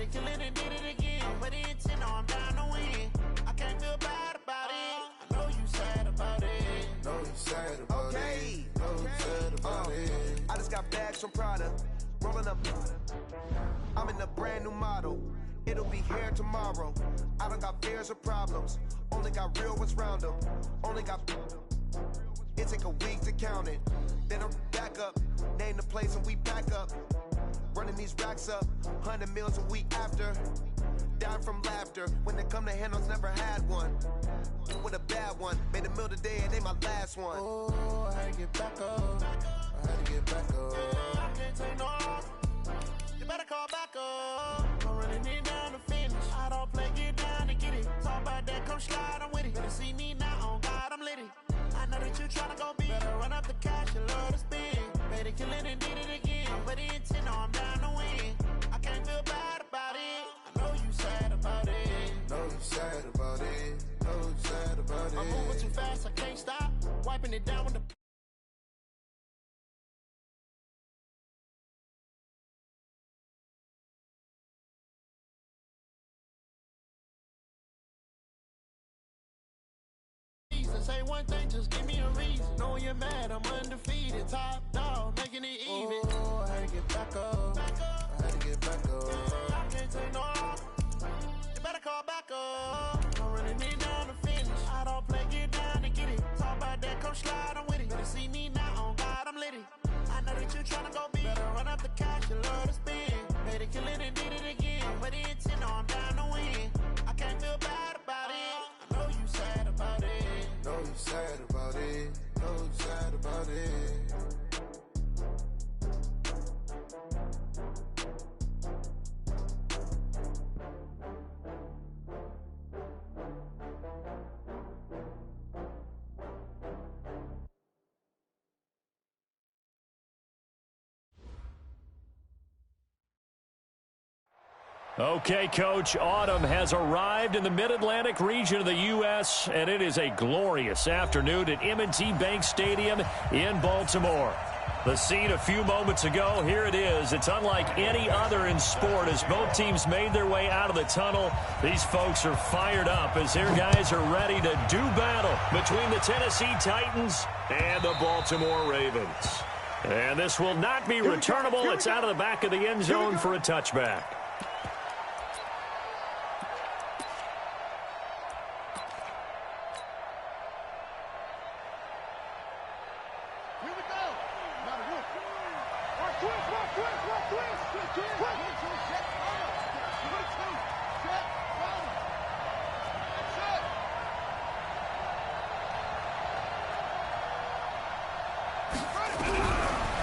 Made it, kill it, and did it again. But the intent, no, I'm down to win. I can't feel bad about it. I know you sad about it. Know you sad about it. Know you sad about it. I just got bags from Prada. Rolling up. I'm in a brand new model. It'll be here tomorrow. I don't got fears or problems. Only got real ones round them. Only got. It take a week to count it. Then I'm back up. Name the place and we back up. Running these racks up. 100 meals a week after. Down from laughter. When they come to handles, never had one. With a bad one. Made a meal today and ain't my last one. Oh, I had to get back up. I had to get back up. I can't take no loss. You better call back up. I'm running it down to finish. I don't play, get down to get it. Talk about that, come slide, I'm with it. Better see me now, on God, I'm litty. I know that you tryna go big. Better run up the cash, you love to spin. Made it, kill it, and did it again. But the intent, no, I'm down to win. I can't feel bad about it. I know you sad about it. Know you sad about it. Know you sad about it. I'm moving too fast, I can't stop. Wiping it down with the... Say one thing, just give me a reason. Knowing you're mad, I'm undefeated. Top dog, making it even. Oh, I had to get back up. I had to get back up. I can't take no loss. You better call back up. I'm running it down to finish. I don't play, get down to get it. Talk about that, come slide, I'm with it. Better see me now, on God, I'm litty. I know that you tryna go big. Better run up the cash, you love to spin. Made it, kill it, and did it again. But the intent, no, I'm down to win. I can't feel bad about it. I know you sad about it. Know you sad about it. Know you sad about it. Okay, Coach, autumn has arrived in the Mid-Atlantic region of the U.S., and it is a glorious afternoon at M&T Bank Stadium in Baltimore. The scene a few moments ago, here it is. It's unlike any other in sport as both teams made their way out of the tunnel. These folks are fired up as their guys are ready to do battle between the Tennessee Titans and the Baltimore Ravens. And this will not be returnable. It's out of the back of the end zone for a touchback.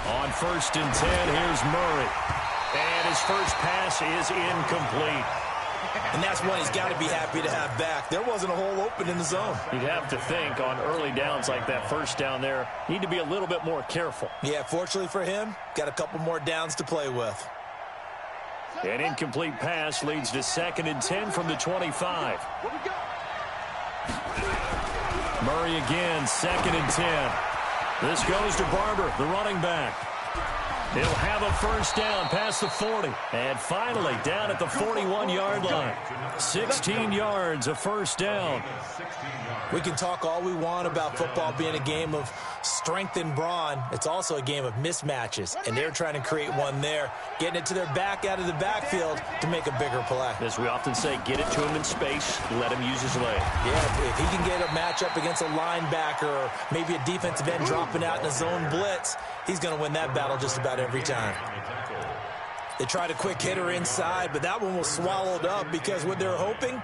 On 1st and 10, here's Murray. And his first pass is incomplete. And that's one he's got to be happy to have back. There wasn't a hole open in the zone. You'd have to think on early downs like that first down there, need to be a little bit more careful. Yeah, fortunately for him, got a couple more downs to play with. An incomplete pass leads to 2nd and 10 from the 25. Murray again, 2nd and 10. This goes to Barber, the running back. He'll have a first down past the 40. And finally, down at the 41-yard line. 16 yards, a first down. We can talk all we want about football being a game of strength and brawn. It's also a game of mismatches, and they're trying to create one there, getting it to their back out of the backfield to make a bigger play. As we often say, get it to him in space, let him use his leg. Yeah, if he can get a matchup against a linebacker or maybe a defensive end dropping out in a zone blitz, he's going to win that battle just about every time. They tried a quick hitter inside, but that one was swallowed up because what they're hoping,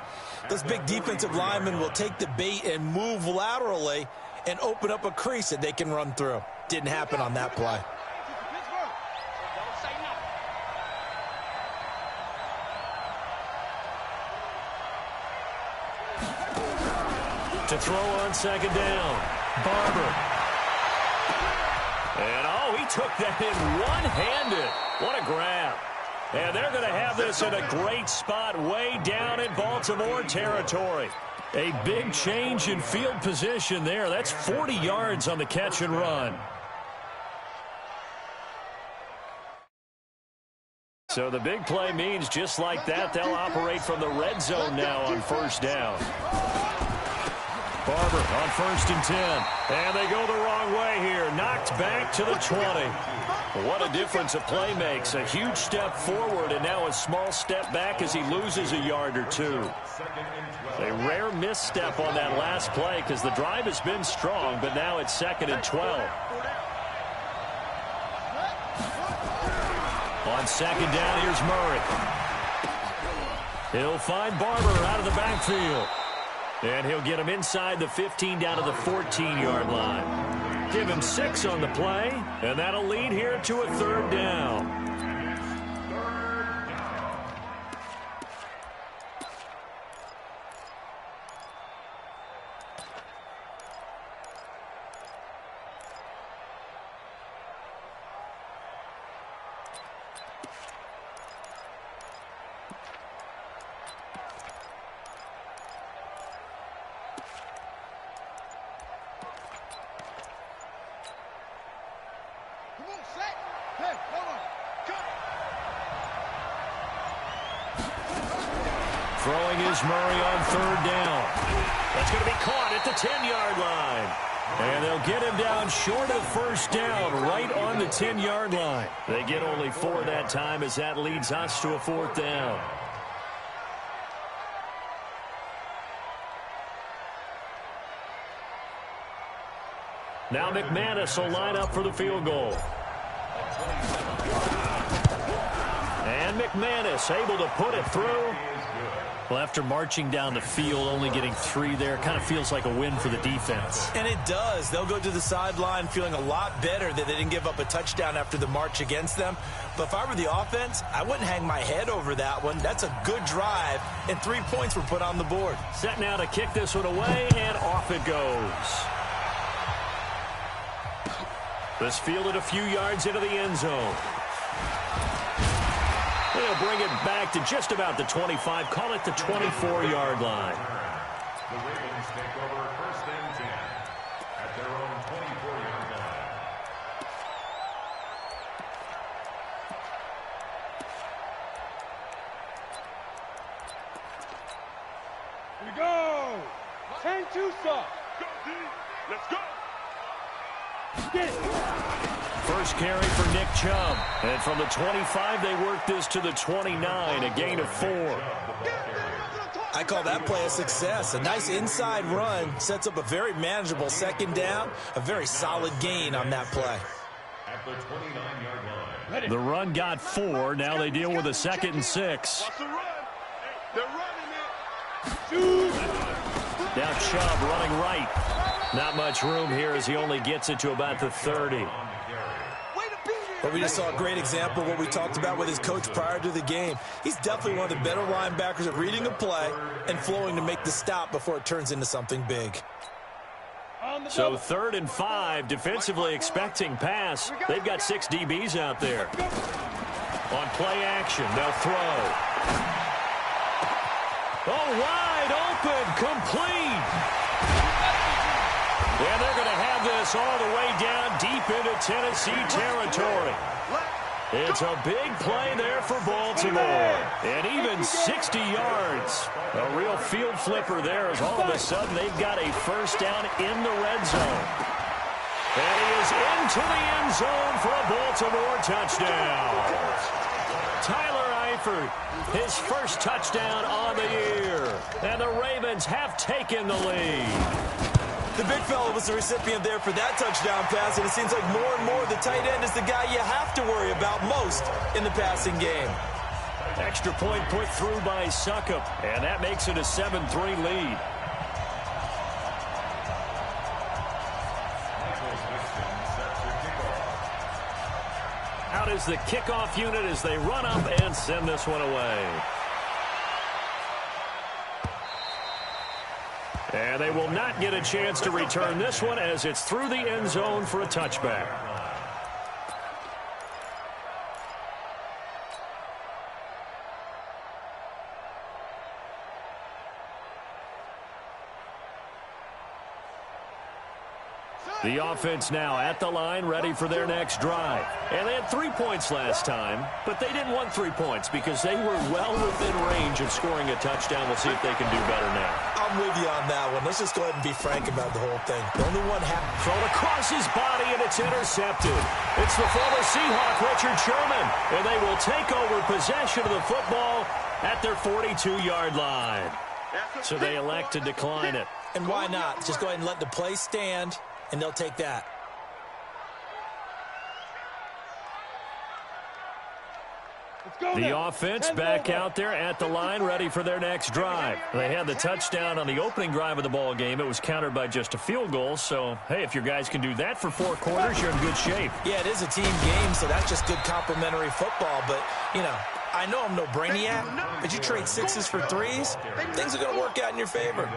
this big defensive lineman will take the bait and move laterally and open up a crease that they can run through. Didn't happen on that play. To throw on 2nd down, Barber. And, oh, he took that in one-handed. What a grab. And they're going to have this in a great spot way down in Baltimore territory. A big change in field position there. That's 40 yards on the catch and run. So the big play means just like that, they'll operate from the red zone now on first down. Barber on 1st and 10. And they go the wrong way here. Knocked back to the 20. What a difference a play makes. A huge step forward and now a small step back as he loses a yard or two. A rare misstep on that last play because the drive has been strong, but now it's 2nd and 12. On 2nd down, here's Murray. He'll find Barber out of the backfield. And he'll get him inside the 15 down to the 14-yard line. Give him 6 on the play, and that'll lead here to a 3rd down. Throwing is Murray on 3rd down. That's going to be caught at the 10-yard line. And they'll get him down short of 1st down, right on the 10-yard line. They get only 4 that time as that leads us to a 4th down. Now McManus will line up for the field goal. And McManus able to put it through. Well, after marching down the field, only getting 3 there, kind of feels like a win for the defense. And it does. They'll go to the sideline feeling a lot better that they didn't give up a touchdown after the march against them. But if I were the offense, I wouldn't hang my head over that one. That's a good drive, and 3 points were put on the board. Set now to kick this one away, and off it goes. This fielded a few yards into the end zone. They'll bring it back to just about the 25, call it the 24-yard line. The Ravens take over 1st and 10 at their own 24-yard line. Here we go! 10-2 stop. Go, D. Let's go. Get it. First carry for Nick Chubb. And from the 25, they work this to the 29, a gain of 4. I call that play a success. A nice inside run sets up a very manageable 2nd down. A very solid gain on that play. At the 29-yard line. The run got 4. Now they deal with a 2nd and 6. Watch the run. They're running it. Now Chubb running right. Not much room here as he only gets it to about the 30. But we just saw a great example of what we talked about with his coach prior to the game. He's definitely one of the better linebackers at reading a play and flowing to make the stop before it turns into something big. So 3rd and 5, defensively expecting pass. They've got 6 DBs out there. On play action, they'll throw. Oh, wide open, complete. And they're going to have this all the way down deep into Tennessee territory. It's a big play there for Baltimore. And even 60 yards. A real field flipper there as all of a sudden they've got a 1st down in the red zone. And he is into the end zone for a Baltimore touchdown. Tyler Eifert, his 1st touchdown on the year. And the Ravens have taken the lead. The big fella was the recipient there for that touchdown pass, and it seems like more and more the tight end is the guy you have to worry about most in the passing game. Extra point put through by Succop, and that makes it a 7-3 lead. Out is the kickoff unit as they run up and send this one away. And they will not get a chance to return this one as it's through the end zone for a touchback. The offense now at the line, ready for their next drive. And they had 3 points last time, but they didn't want 3 points because they were well within range of scoring a touchdown. We'll see if they can do better now. I'm with you on that one. Let's just go ahead and be frank about the whole thing. The only one thrown across his body, and it's intercepted. It's the former Seahawk, Richard Sherman, and they will take over possession of the football at their 42-yard line. So they elect to decline it. And why not? Just go ahead and let the play stand, and they'll take that. The offense back out there at the line, ready for their next drive. They had the touchdown on the opening drive of the ball game. It was countered by just a field goal. So, hey, if your guys can do that for 4 quarters, you're in good shape. Yeah, it is a team game, so that's just good complimentary football. But, you know, I know I'm no brainiac, but you trade 6s for 3s, things are going to work out in your favor.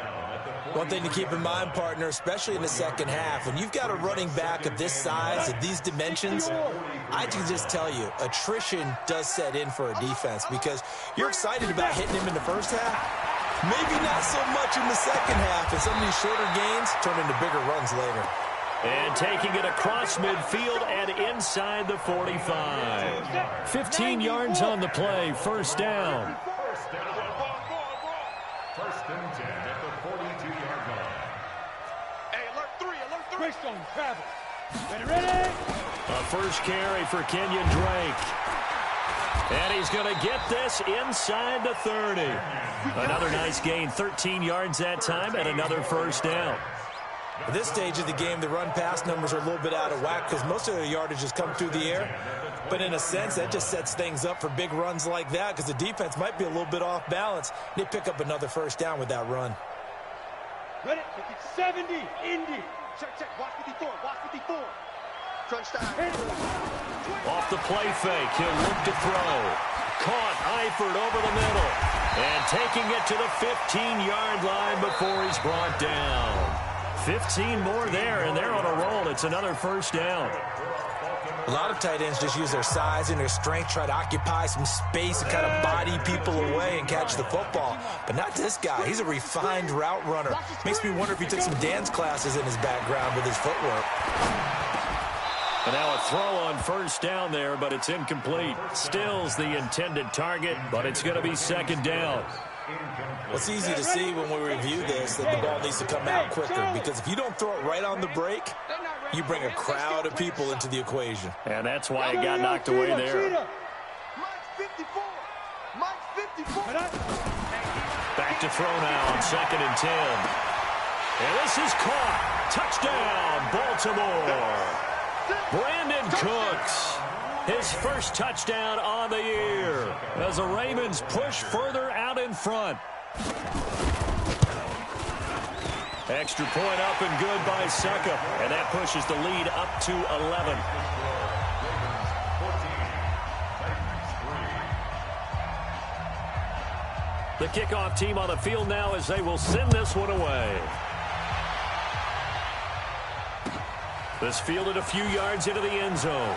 One thing to keep in mind, partner, especially in the second half, when you've got a running back of this size, of these dimensions, I can just tell you, attrition does set in for a defense because you're excited about hitting him in the first half. Maybe not so much in the second half, and some of these shorter gains turn into bigger runs later. And taking it across midfield and inside the 45. 15 yards on the play, first down. First and 10 at the 42-yard line. Hey, alert 3, alert 3. Greystone, travel. Ready? A first carry for Kenyon Drake. And he's going to get this inside the 30. Another nice gain, 13 yards that time, and another first down. At this stage of the game, the run-pass numbers are a little bit out of whack because most of their yardage has come through the air. But in a sense, that just sets things up for big runs like that because the defense might be a little bit off balance. They pick up another first down with that run. Ready? 70, Indy. Check, watch 54, watch 54. Crunch time. Off the play fake, he'll look to throw. Caught Eifert over the middle. And taking it to the 15-yard line before he's brought down. 15 more there, and they're on a roll. It's another first down. A lot of tight ends just use their size and their strength, try to occupy some space and kind of body people away and catch the football. But not this guy. He's a refined route runner. Makes me wonder if he took some dance classes in his background with his footwork. And now a throw on first down there, but it's incomplete. Still's the intended target, but it's going to be second down. Well, it's easy to see when we review this that the ball needs to come out quicker because if you don't throw it right on the break, you bring a crowd of people into the equation. And that's why it got knocked away there. Back to throw now on 2nd and 10. And this is caught. Touchdown, Baltimore. Brandon Cooks. His first touchdown on the year as the Ravens push further out in front. Extra point up and good by Succop. And that pushes the lead up to 11. The kickoff team on the field now as they will send this one away. This fielded a few yards into the end zone.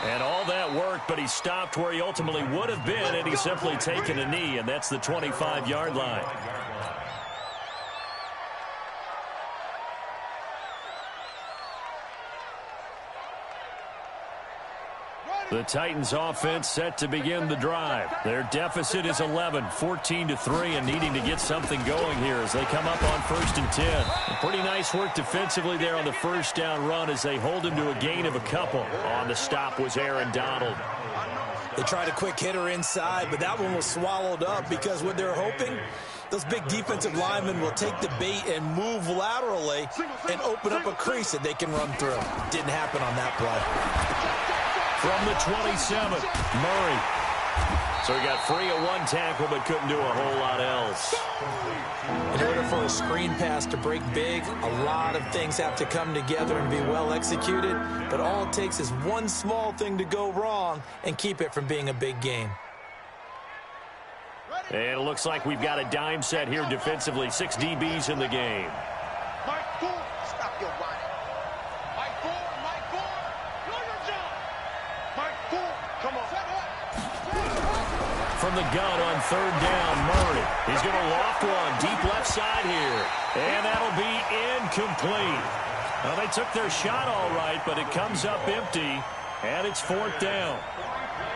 And all that worked, but he stopped where he ultimately would have been, and he's simply taken a knee, and that's the 25-yard line. The Titans offense set to begin the drive. Their deficit is 11, 14-3, and needing to get something going here as they come up on 1st and 10. Pretty nice work defensively there on the first down run as they hold him to a gain of a couple. On the stop was Aaron Donald. They tried a quick hitter inside, but that one was swallowed up because what they're hoping, those big defensive linemen will take the bait and move laterally and open up a crease that they can run through. Didn't happen on that play. From the 27, Murray. So he got free of one tackle but couldn't do a whole lot else. In order for a screen pass to break big, a lot of things have to come together and be well executed. But all it takes is one small thing to go wrong and keep it from being a big game. And it looks like we've got a dime set here defensively. 6 DBs in the game. Mike Ford, stop your running. Mike Ford, do your job. Mike Ford, come on. From from the gun on third down. Murray. He's going to loft one deep left side here. And that'll be incomplete. Well, they took their shot all right, but it comes up empty, and it's fourth down.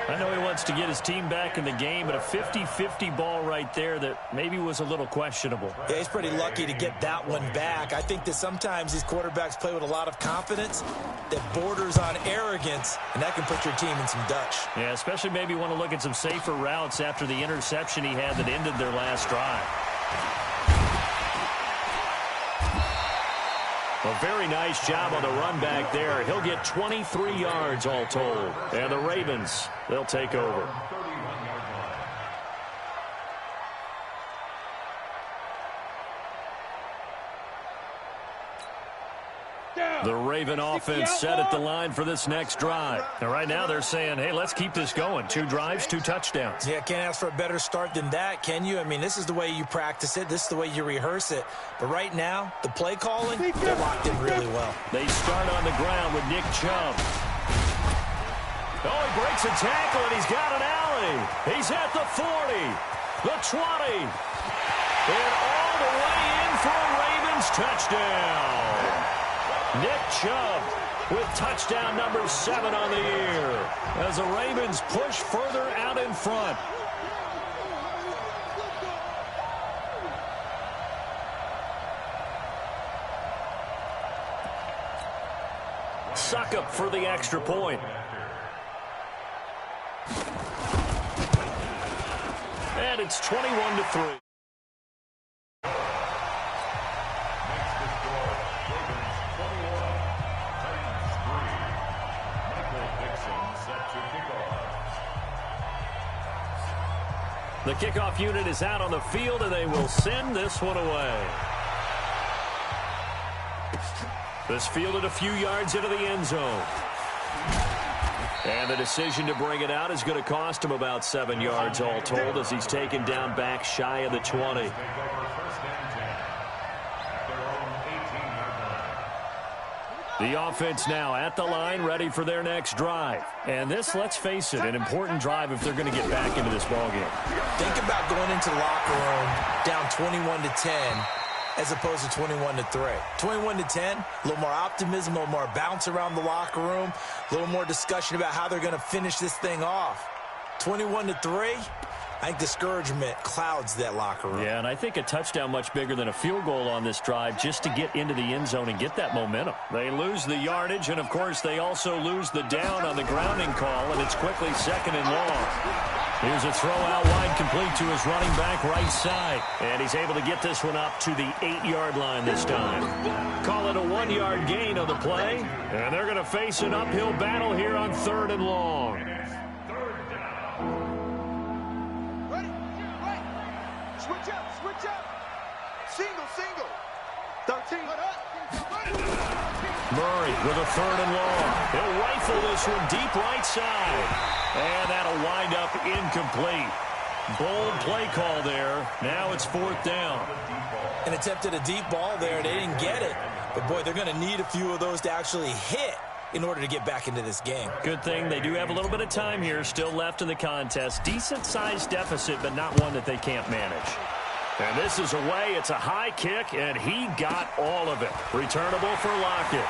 I know he wants to get his team back in the game, but a 50-50 ball right there that maybe was a little questionable. Yeah, he's pretty lucky to get that one back. I think that sometimes these quarterbacks play with a lot of confidence that borders on arrogance, and that can put your team in some Dutch. Yeah, especially maybe want to look at some safer routes after the interception he had that ended their last drive. A very nice job on the run back there. He'll get 23 yards all told. And the Ravens, they'll take over. The Raven offense set at the line for this next drive. And right now they're saying, hey, let's keep this going. 2 drives, 2 touchdowns. Yeah, can't ask for a better start than that, can you? I mean, this is the way you practice it. This is the way you rehearse it. But right now, the play calling, they're locked in really well. They start on the ground with Nick Chubb. Oh, he breaks a tackle, and he's got an alley. He's at the 40, the 20, and all the way in for a Ravens touchdown. Nick Chubb with touchdown number 7 on the year as the Ravens push further out in front. Succop for the extra point. And it's 21-3. The kickoff unit is out on the field, and they will send this one away. This fielded a few yards into the end zone. And the decision to bring it out is going to cost him about 7 yards all told as he's taken down back shy of the 20. The offense now at the line, ready for their next drive. And this, let's face it, an important drive if they're going to get back into this ballgame. Think about going into the locker room down 21-10 as opposed to 21-3. 21-10, a little more optimism, a little more bounce around the locker room, a little more discussion about how they're going to finish this thing off. 21-3, I think discouragement clouds that locker room. Yeah, and I think a touchdown much bigger than a field goal on this drive just to get into the end zone and get that momentum. They lose the yardage, and, of course, they also lose the down on the grounding call, and it's quickly 2nd and long. Here's a throw out wide complete to his running back right side. And he's able to get this one up to the 8-yard line this time. Call it a 1-yard gain on the play. And they're going to face an uphill battle here on 3rd and long. Switch up. Single. 13. Murray with a 3rd and long. He'll rifle this one deep right side. And that'll wind up incomplete. Bold play call there. Now it's 4th down. And attempted a deep ball there. They didn't get it. But, boy, they're going to need a few of those to actually hit in order to get back into this game. Good thing they do have a little bit of time here still left in the contest. Decent-sized deficit, but not one that they can't manage. And this is away. It's a high kick, and he got all of it. Returnable for Lockett.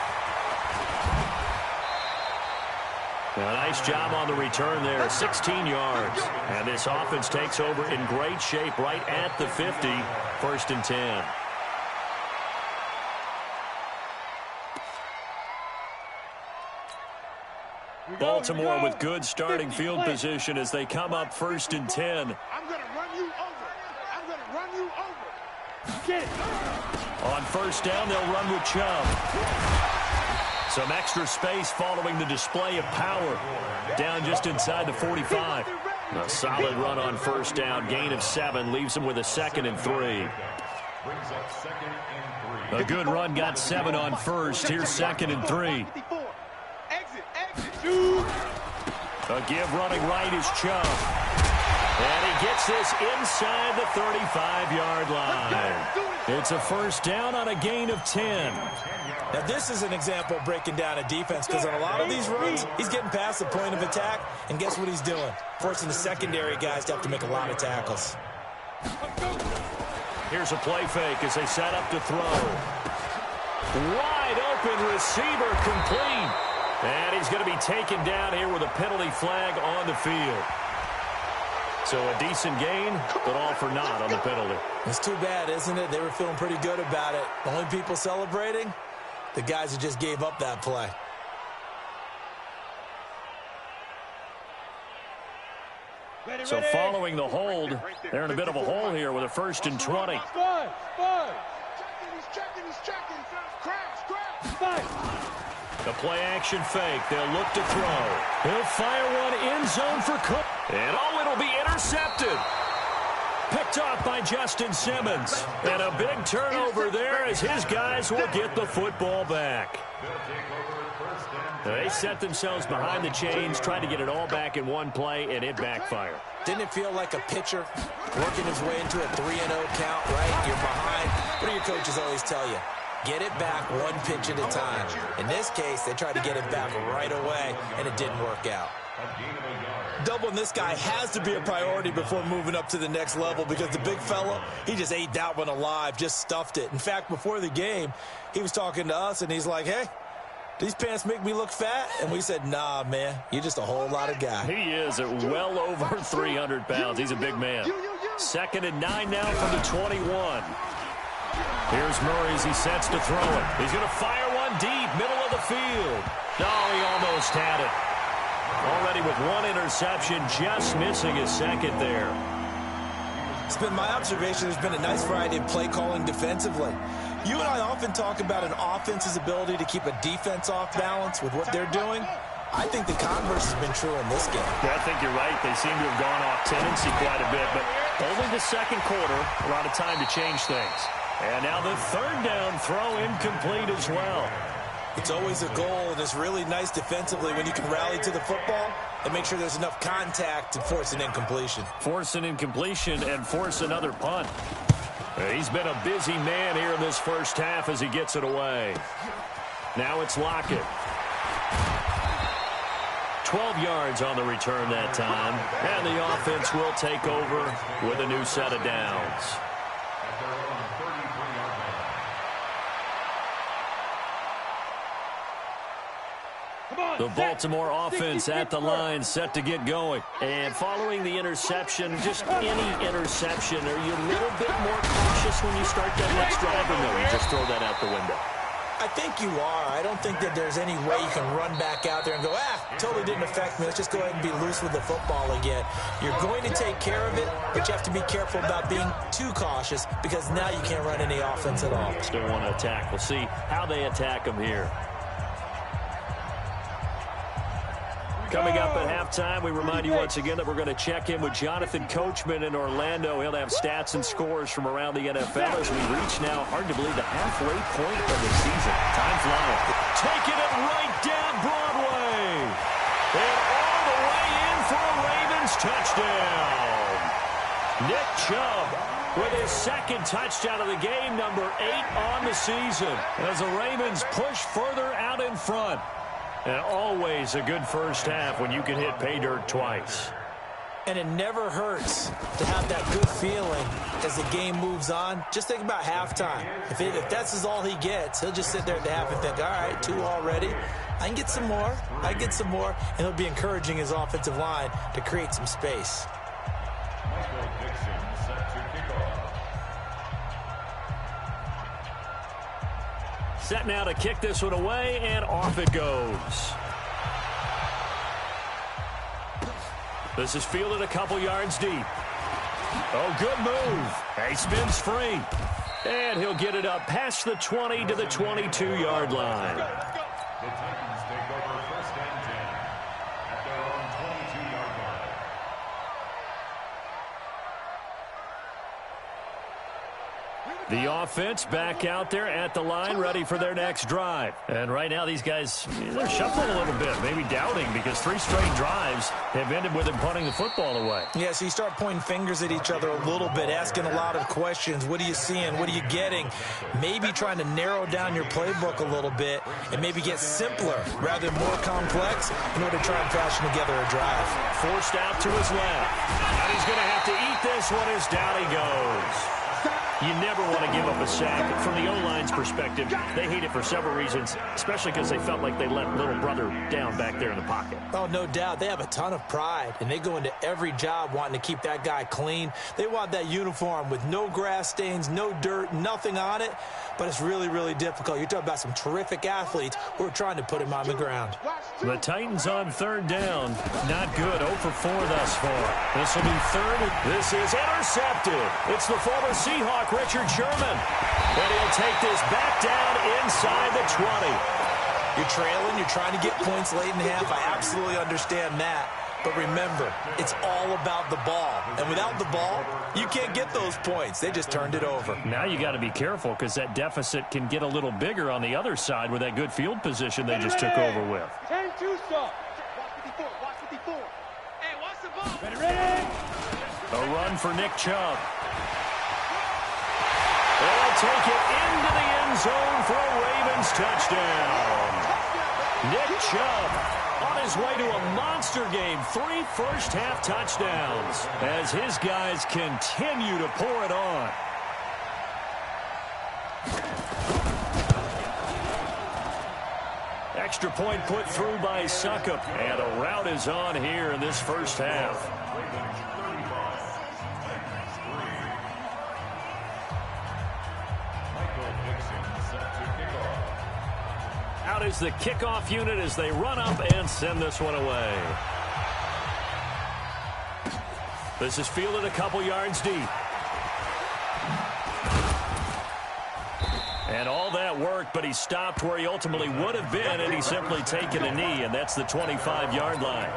A nice job on the return there, 16 yards. And this offense takes over in great shape right at the 50, 1st and 10. Baltimore with good starting field position as they come up 1st and 10. I'm going to run you over. Get it. On 1st down, they'll run with Chubb. Some extra space following the display of power. Down just inside the 45. A solid run on 1st down. Gain of 7 leaves him with a 2nd and 3. A good run got 7 on 1st. Here's 2nd and 3. Exit. A give running right is Chubb. And he gets this inside the 35-yard line. It's a first down on a gain of 10. Now, this is an example of breaking down a defense because on a lot of these runs, he's getting past the point of attack, and guess what he's doing? Forcing the secondary guys to have to make a lot of tackles. Here's a play fake as they set up to throw. Wide open receiver complete. And he's going to be taken down here with a penalty flag on the field. So a decent gain, but all for naught on the penalty. It's too bad, isn't it? They were feeling pretty good about it. The only people celebrating, the guys who just gave up that play. So following the hold, they're in a bit of a hole here with a 1st and 20. He's checking. Crash. The play action fake. They'll look to throw. He'll fire one end zone for Cook. And it'll be intercepted. Picked off by Justin Simmons. And a big turnover there as his guys will get the football back. They set themselves behind the chains, tried to get it all back in one play, and it backfired. Didn't it feel like a pitcher working his way into a 3-0 count, right? You're behind. What do your coaches always tell you? Get it back one pitch at a time. In this case, they tried to get it back right away, and it didn't work out. Doubling this guy has to be a priority before moving up to the next level because the big fella, he just ate that one alive, just stuffed it. In fact, before the game, he was talking to us, and he's like, hey, these pants make me look fat? And we said, nah, man, you're just a whole lot of guy. He is at well over 300 pounds. He's a big man. 2nd and 9 now from the 21. Here's Murray as he sets to throw it. He's going to fire one deep, middle of the field. No, he almost had it. Already with one interception, just missing his second there. It's been my observation there's been a nice variety of play calling defensively. You and I often talk about an offense's ability to keep a defense off balance with what they're doing. I think the converse has been true in this game. Yeah, I think you're right. They seem to have gone off tendency quite a bit, but only the second quarter, a lot of time to change things. And now the 3rd down throw incomplete as well. It's always a goal, and it's really nice defensively when you can rally to the football and make sure there's enough contact to force an incompletion. Force an incompletion and force another punt. He's been a busy man here in this first half as he gets it away. Now it's Lockett. 12 yards on the return that time, and the offense will take over with a new set of downs. The Baltimore offense at the line, set to get going. And following the interception, just any interception, are you a little bit more cautious when you start that next drive, or no, you just throw that out the window? I think you are. I don't think that there's any way you can run back out there and go, totally didn't affect me. Let's just go ahead and be loose with the football again. You're going to take care of it, but you have to be careful about being too cautious because now you can't run any offense at all. Still want to attack. We'll see how they attack them here. Coming up at halftime, we remind you once again that we're going to check in with Jonathan Coachman in Orlando. He'll have stats and scores from around the NFL as we reach now, hard to believe, the halfway point of the season. Time flying. Taking it right down Broadway. And all the way in for a Ravens touchdown. Nick Chubb with his 2nd touchdown of the game, number 8 on the season, as the Ravens push further out in front. And always a good first half when you can hit pay dirt twice. And it never hurts to have that good feeling as the game moves on. Just think about halftime. If that's all he gets, he'll just sit there at the half and think, all right, 2 already. I can get some more. I can get some more. And he'll be encouraging his offensive line to create some space. Michael Dixon set to kick off. Set now to kick this one away, and off it goes. This is fielded a couple yards deep. Oh, good move. He spins free. And he'll get it up past the 20 to the 22-yard line. The Titans take over 1st and 10 at their own 22-yard line. The offense back out there at the line, ready for their next drive. And right now, these guys, they're shuffling a little bit, maybe doubting, because 3 straight drives have ended with them punting the football away. Yeah, so you start pointing fingers at each other a little bit, asking a lot of questions. What are you seeing? What are you getting? Maybe trying to narrow down your playbook a little bit and maybe get simpler rather than more complex in order to try and fashion together a drive. Forced out to his left. And he's going to have to eat this one as down he goes. You never want to give up a sack. From the O-line's perspective, they hate it for several reasons, especially because they felt like they let little brother down back there in the pocket. Oh, no doubt. They have a ton of pride, and they go into every job wanting to keep that guy clean. They want that uniform with no grass stains, no dirt, nothing on it, but it's really, really difficult. You're talking about some terrific athletes who are trying to put him on the ground. The Titans on 3rd down. Not good. 0 for 4 thus far. This will be 3rd. This is intercepted. It's the former Seahawk, Richard Sherman. And he'll take this back down inside the 20. You're trailing. You're trying to get points late in half. I absolutely understand that. But remember, it's all about the ball. And without the ball, you can't get those points. They just turned it over. Now you got to be careful because that deficit can get a little bigger on the other side with that good field position they just took over with. 10-2 stop. Watch 54. Hey, watch the ball. Ready. A run for Nick Chubb. They'll take it into the end zone for a Ravens touchdown. Nick Chubb on his way to a monster game. 3 first-half touchdowns as his guys continue to pour it on. Extra point put through by Succop. And a route is on here in this first half. Out is the kickoff unit as they run up and send this one away. This is fielded a couple yards deep. And all that work, but he stopped where he ultimately would have been, and he's simply taken a knee, and that's the 25-yard line.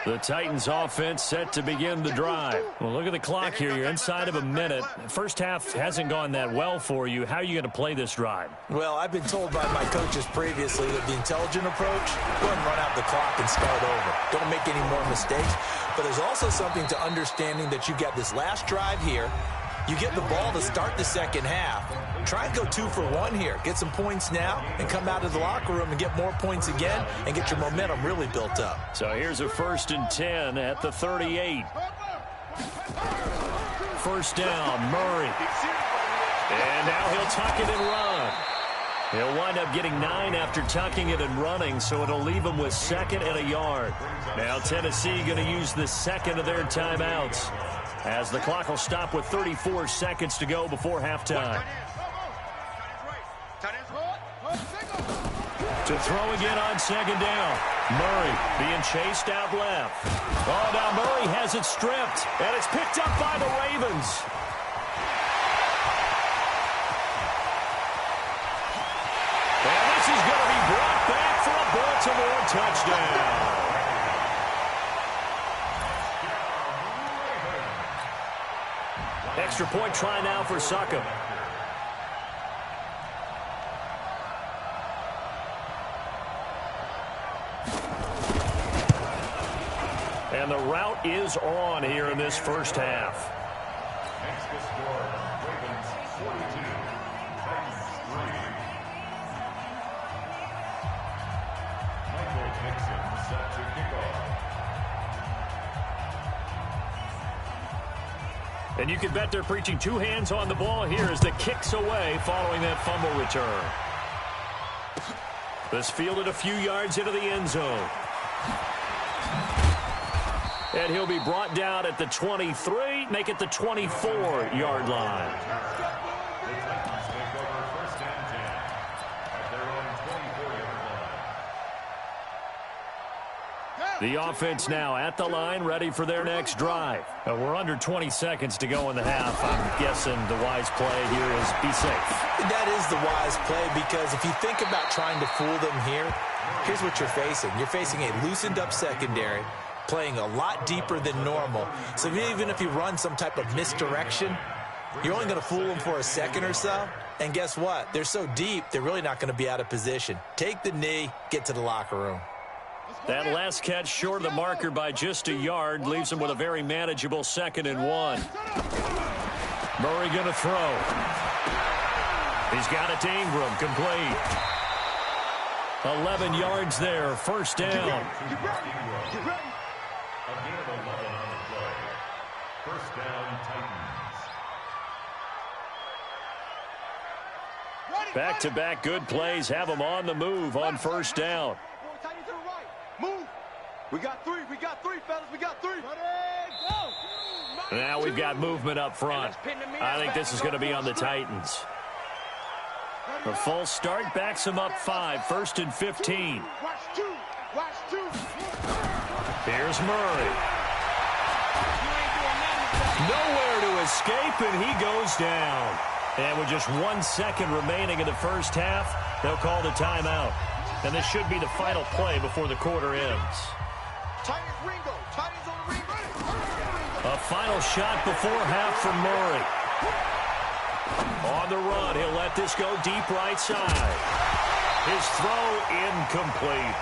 The Titans offense set to begin the drive. Well, look at the clock here. You're inside of a minute. First half hasn't gone that well for you. How are you going to play this drive? Well, I've been told by my coaches previously that the intelligent approach, go ahead and run out the clock and start over. Don't make any more mistakes. But there's also something to understanding that you got this last drive here. You get the ball to start the second half. Try and go 2 for 1 here. Get some points now and come out of the locker room and get more points again and get your momentum really built up. So here's a 1st and 10 at the 38. First down, Murray. And now he'll tuck it and run. He'll wind up getting 9 after tucking it and running, so it'll leave him with 2nd and a yard. Now Tennessee going to use the 2nd of their timeouts, as the clock will stop with 34 seconds to go before halftime. To throw again on 2nd down. Murray being chased out left. Oh, now Murray has it stripped, and it's picked up by the Ravens. And this is going to be brought back for a Baltimore touchdown. Extra point try now for Succop. And the route is on here in this first half. Next to score, Ravens 42, Titans 3. Michael Dixon set to kick off. And you can bet they're preaching 2 hands on the ball here as the kick's away following that fumble return. This fielded a few yards into the end zone. And he'll be brought down at the 23, make it the 24-yard line. The Titans take over 1st and 10 at their own 24-yard line. The offense now at the line, ready for their next drive. We're under 20 seconds to go in the half. I'm guessing the wise play here is be safe. That is the wise play, because if you think about trying to fool them here, here's what you're facing. You're facing a loosened up secondary, playing a lot deeper than normal. So even if you run some type of misdirection, you're only going to fool them for a second or so. And guess what? They're so deep, they're really not going to be out of position. Take the knee, get to the locker room. That last catch short of the marker by just a yard leaves him with a very manageable 2nd and 1. Murray going to throw. He's got it to Ingram, complete. 11 yards there, first down. A gain of 11 on the play. First down, Titans. Back-to-back good plays have them on the move on first down. Move. We got three, fellas. We got three. Now we've got movement up front. I think this is going to be on the Titans. The full start backs them up 5, 1st and 15. Here's Murray. Nowhere to escape, and he goes down. And with just 1 second remaining in the first half, they'll call the timeout. And this should be the final play before the quarter ends. A final shot before half from Murray. On the run, he'll let this go deep right side. His throw incomplete.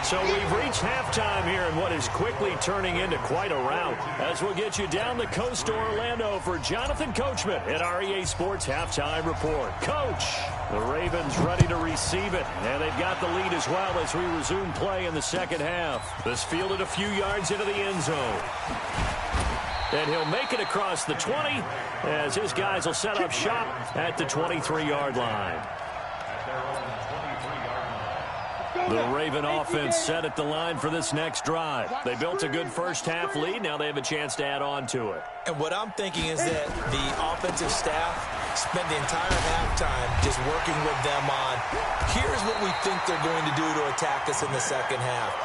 So we've reached halftime here in what is quickly turning into quite a rout. As we'll get you down the coast to Orlando for Jonathan Coachman at our EA Sports Halftime Report. Coach, the Ravens ready to receive it, and they've got the lead as well as we resume play in the second half. This fielded a few yards into the end zone. And he'll make it across the 20 as his guys will set up shop at the 23-yard line. The Raven offense set at the line for this next drive. They built a good first half lead. Now they have a chance to add on to it. And what I'm thinking is that the offensive staff spent the entire halftime just working with them on, here's what we think they're going to do to attack us in the second half.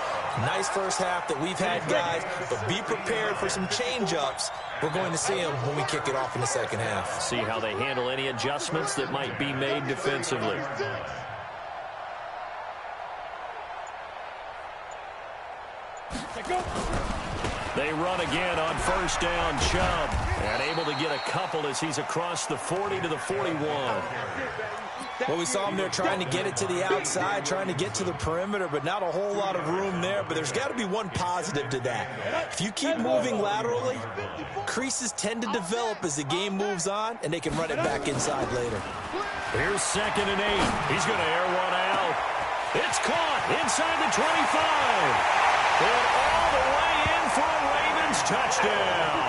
Nice first half that we've had, guys, but be prepared for some change-ups. We're going to see them when we kick it off in the second half. See how they handle any adjustments that might be made defensively. They run again on first down, Chubb, and able to get a couple as he's across the 40 to the 41. Well, we saw him there trying to get it to the outside, trying to get to the perimeter, but not a whole lot of room there. But there's got to be one positive to that. If you keep moving laterally, creases tend to develop as the game moves on, and they can run it back inside later. Here's 2nd and 8. He's going to air one out. It's caught inside the 25. And all the way in for a Ravens touchdown.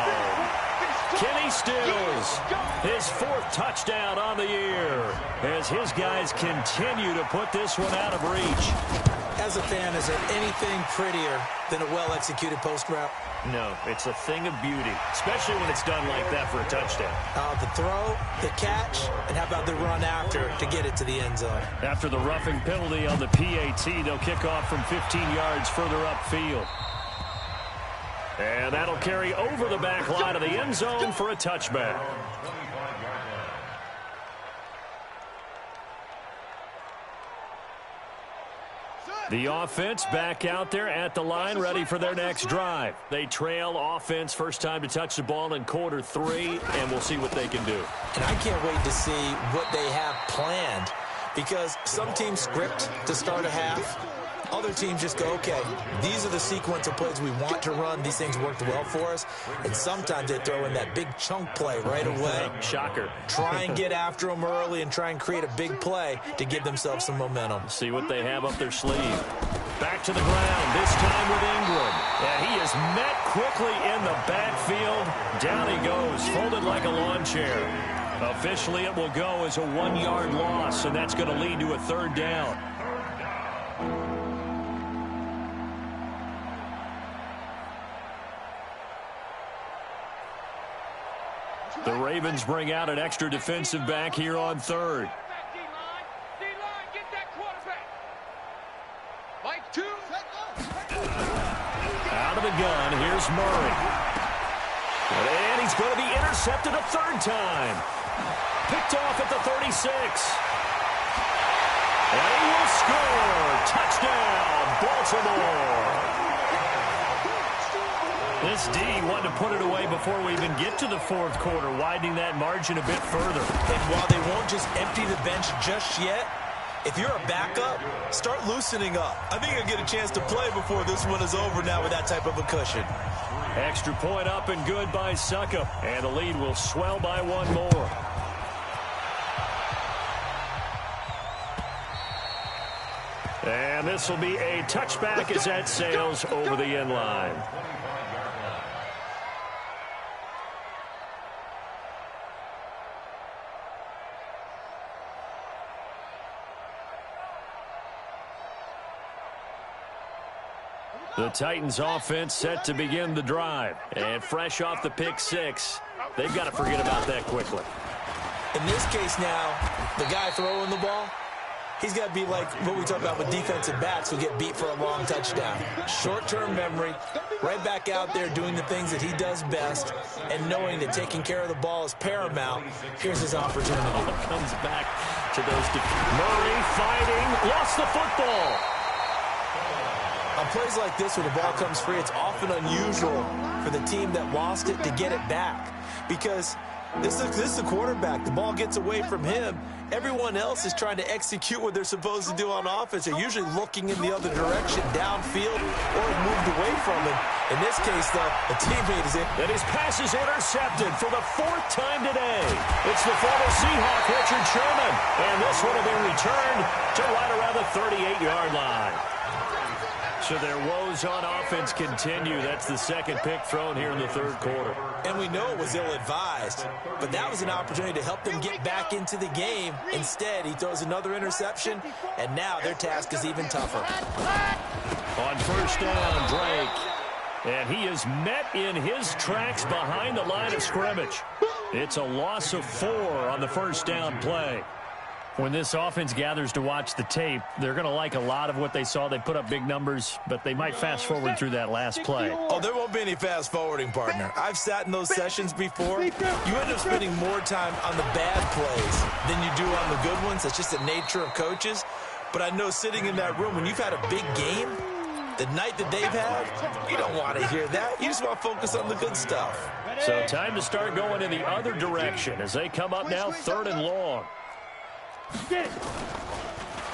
Kenny Stills, his 4th touchdown on the year, as his guys continue to put this one out of reach. As a fan, is there anything prettier than a well-executed post route? No, it's a thing of beauty, especially when it's done like that for a touchdown. The throw, the catch, and how about the run after to get it to the end zone? After the roughing penalty on the PAT, they'll kick off from 15 yards further upfield. And that'll carry over the back line of the end zone for a touchback. The offense back out there at the line, ready for their next drive. They trail offense, first time to touch the ball in quarter 3, and we'll see what they can do. And I can't wait to see what they have planned, because some teams script to start a half. Other teams just go, okay, these are the sequence of plays we want to run. These things worked well for us. And sometimes they throw in that big chunk play right away. Shocker. Try and get after them early and try and create a big play to give themselves some momentum. See what they have up their sleeve. Back to the ground, this time with Ingram. And he is met quickly in the backfield. Down he goes, folded like a lawn chair. Officially, it will go as a 1-yard loss, and that's going to lead to a 3rd down. The Ravens bring out an extra defensive back here on 3rd. Out of the gun, here's Murray. And he's going to be intercepted a third time. Picked off at the 36. And he will score. Touchdown, Baltimore. This D wanted to put it away before we even get to the fourth quarter, widening that margin a bit further. And while they won't just empty the bench just yet, if you're a backup, start loosening up. I think you'll get a chance to play before this one is over now with that type of a cushion. Extra point up and good by Succop. And the lead will swell by one more. And this will be a touchback as that sails over the end line. The Titans offense set to begin the drive. And fresh off the pick six, they've got to forget about that quickly. In this case now, the guy throwing the ball, he's got to be like what we talk about with defensive backs who get beat for a long touchdown. Short-term memory, right back out there doing the things that he does best, and knowing that taking care of the ball is paramount. Here's his opportunity. Comes back to those. Murray fighting, lost the football. On plays like this, when the ball comes free, it's often unusual for the team that lost it to get it back. Because this is the quarterback. The ball gets away from him. Everyone else is trying to execute what they're supposed to do on offense. They're usually looking in the other direction, downfield, or moved away from him. In this case, though, a teammate is in. And his pass is intercepted for the fourth time today. It's the former Seahawk, Richard Sherman. And this one will be returned to right around the 38-yard line. So their woes on offense continue. That's the second pick thrown here in the third quarter. And we know it was ill-advised, but that was an opportunity to help them get back into the game. Instead, he throws another interception, and now their task is even tougher. On first down, Drake. And he is met in his tracks behind the line of scrimmage. It's a loss of 4 on the first down play. When this offense gathers to watch the tape, they're going to like a lot of what they saw. They put up big numbers, but they might fast forward through that last play. Oh, there won't be any fast forwarding, partner. I've sat in those sessions before. You end up spending more time on the bad plays than you do on the good ones. That's just the nature of coaches. But I know sitting in that room, when you've had a big game, the night that they've had, you don't want to hear that. You just want to focus on the good stuff. So time to start going in the other direction as they come up now, 3rd and long.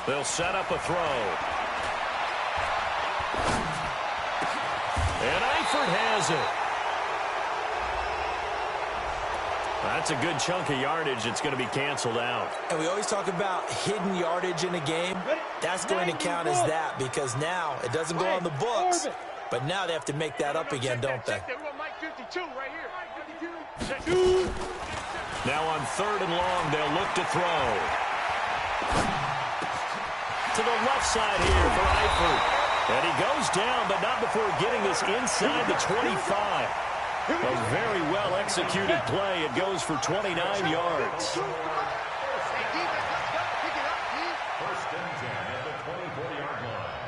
They'll set up a throw. And Eifert has it. That's a good chunk of yardage. It's going to be canceled out. And we always talk about hidden yardage in a game. That's going to count as that because now it doesn't go on the books, but now they have to make that up again, don't they? Now on 3rd and long, they'll look to throw. To the left side here for Eifert. And he goes down, but not before getting this inside the 25. A very well-executed play. It goes for 29 yards. First and 10 at the 24-yard line.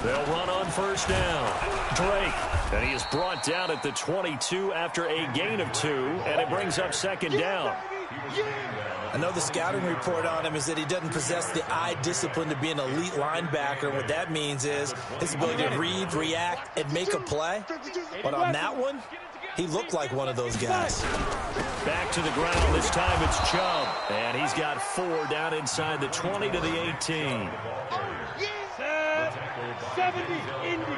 They'll run on first down. Drake. And he is brought down at the 22 after a gain of 2, and it brings up 2nd down. I know the scouting report on him is that he doesn't possess the eye discipline to be an elite linebacker. What that means is his ability to read, react, and make a play. But on that one, he looked like one of those guys. Back to the ground. This time it's Chubb. And he's got 4 down inside the 20 to the 18. 70, Indy.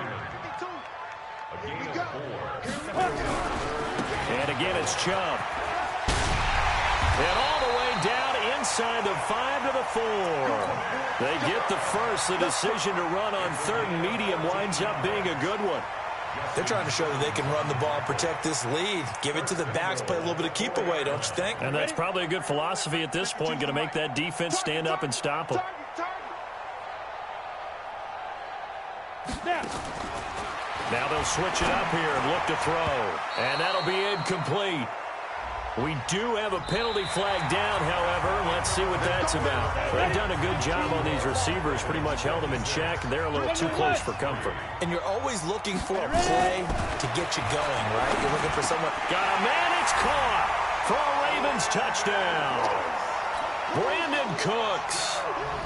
And again, it's Chubb. And all the way down inside the 5 to the 4. They get the first. The decision to run on 3rd and medium winds up being a good one. They're trying to show that they can run the ball, protect this lead, give it to the backs, play a little bit of keep away, don't you think? And that's probably a good philosophy at this point, going to make that defense stand up and stop them. Now they'll switch it up here and look to throw. And that'll be incomplete. We do have a penalty flag down, however. Let's see what that's about. They've done a good job on these receivers, pretty much held them in check, and they're a little too close for comfort. And you're always looking for a play to get you going, right? You're looking for someone. Got a man, it's caught for a Ravens touchdown. Brandon Cooks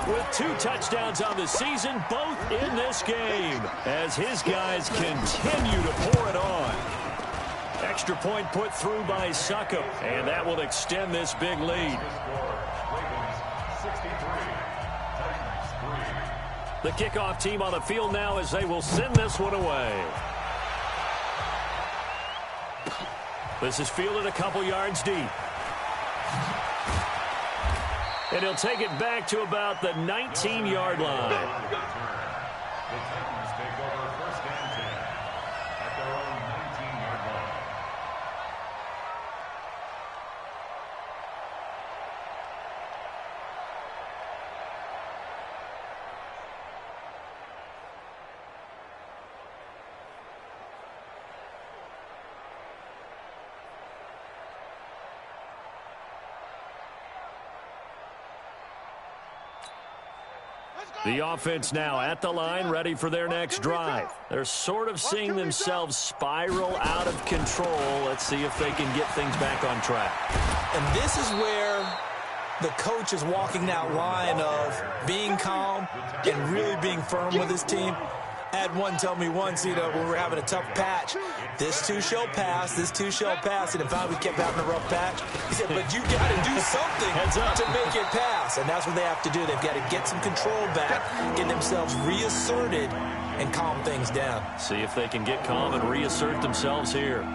with 2 touchdowns on the season, both in this game, as his guys continue to pour it on. Extra point put through by Succop, and that will extend this big lead. The kickoff team on the field now as they will send this one away. This is fielded a couple yards deep. And he'll take it back to about the 19-yard line. The Titans take over 1st and 10 at their own 19-yard line. The offense now at the line, ready for their next drive. They're sort of seeing themselves spiral out of control. Let's see if they can get things back on track. And this is where the coach is walking that line of being calm and really being firm with his team. I had one tell me once, when we were having a tough patch, this too shall pass, this too shall pass, and if we kept having a rough patch, he said, but you got to do something to make it pass, and that's what they have to do. They've got to get some control back, get themselves reasserted, and calm things down. See if they can get calm and reassert themselves here.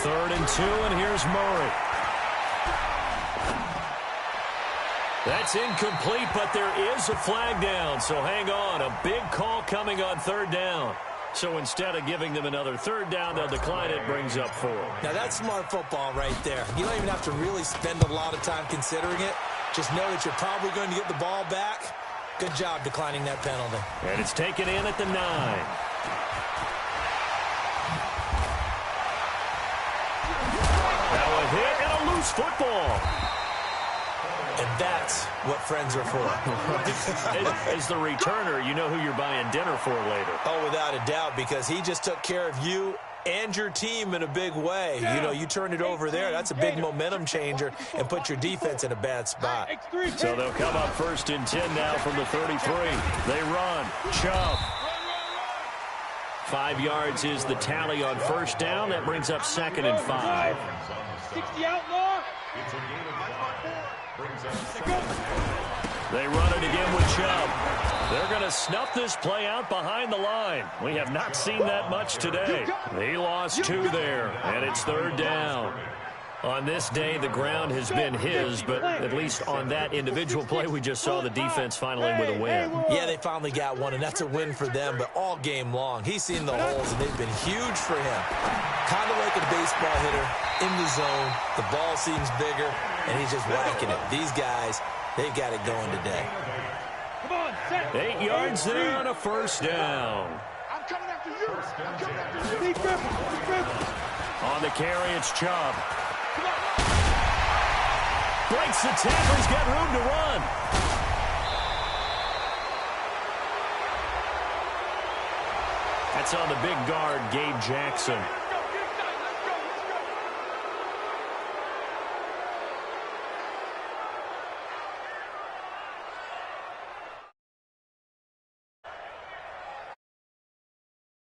Third and 2, and here's Murray. That's incomplete, but there is a flag down, so hang on. A big call coming on 3rd down. So instead of giving them another 3rd down, they'll decline it, brings up 4. Now that's smart football right there. You don't even have to really spend a lot of time considering it. Just know that you're probably going to get the ball back. Good job declining that penalty. And it's taken in at the 9. Hit and a loose football. And that's what friends are for. As the returner, you know who you're buying dinner for later. Oh, without a doubt, because he just took care of you and your team in a big way. You turned it over there. That's a big momentum changer and put your defense in a bad spot. So they'll come up 1st and 10 now from the 33. They run. Chubb. 5 yards is the tally on 1st down. That brings up 2nd and 5. 60 outlaw. It's a gain of 5. Brings up 2nd. They run it again with Chubb. They're going to snuff this play out behind the line. We have not seen that much today. He lost 2 there, and it's 3rd down. On this day, the ground has been his, but at least on that individual play, we just saw the defense finally with a win. Yeah, they finally got one, and that's a win for them, but all game long, he's seen the holes, and they've been huge for him. Kind of like a baseball hitter in the zone. The ball seems bigger, and he's just whacking it. These guys, they've got it going today. 8 yards there on a 1st down. I'm coming after you. I'm coming after you. On the carry, it's Chubb. Breaks the tackle. He's got room to run. That's on the big guard, Gabe Jackson.